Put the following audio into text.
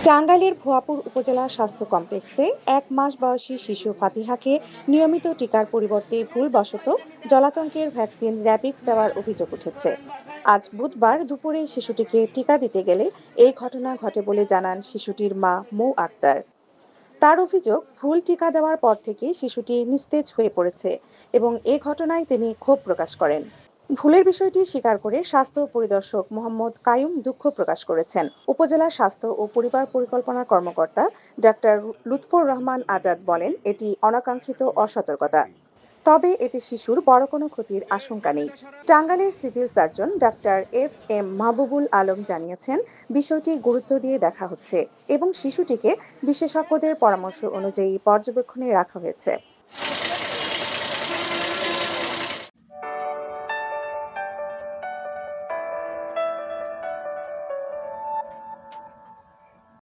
টাঙ্গাইলের ভুয়াপুর উপজেলা স্বাস্থ্য কমপ্লেক্সে ১ মাস বয়সী শিশু ফাতিহাকে নিয়মিত টিকার পরিবর্তে ভুলবশত জলাতঙ্কের ভ্যাকসিন র্যাবিক্স দেওয়ার অভিযোগ উঠেছে। আজ বুধবার দুপুরে শিশুটিকে টিকা দিতে গেলে এই ঘটনা ঘটে বলে জানান শিশুটির মা মৌ আক্তার। তার অভিযোগ, ভুল টিকা দেওয়ার পর থেকে শিশুটি নিস্তেজ হয়ে পড়েছে এবং এ ঘটনায় তিনি ক্ষোভ প্রকাশ করেন। ভুলের বিষয়টি স্বীকার করে স্বাস্থ্য পরিদর্শক মোহাম্মদ কায়ুম দুঃখ প্রকাশ করেছেন। উপজেলা স্বাস্থ্য ও পরিবার পরিকল্পনা কর্মকর্তা ডাক্তার লুৎফর রহমান আজাদ বলেন, এটি অনাকাঙ্ক্ষিত অসতর্কতা, তবে এতে শিশুর বড় কোনো ক্ষতির আশঙ্কা নেই। টাঙ্গাইলের civil surgeon doctor F Mahbubul Alam জানিয়েছেন, বিষয়টি গুরুত্ব দিয়ে দেখা হচ্ছে এবং শিশুটিকে বিশেষজ্ঞদের পরামর্শ অনুযায়ী পর্যবেক্ষণে রাখা হয়েছে।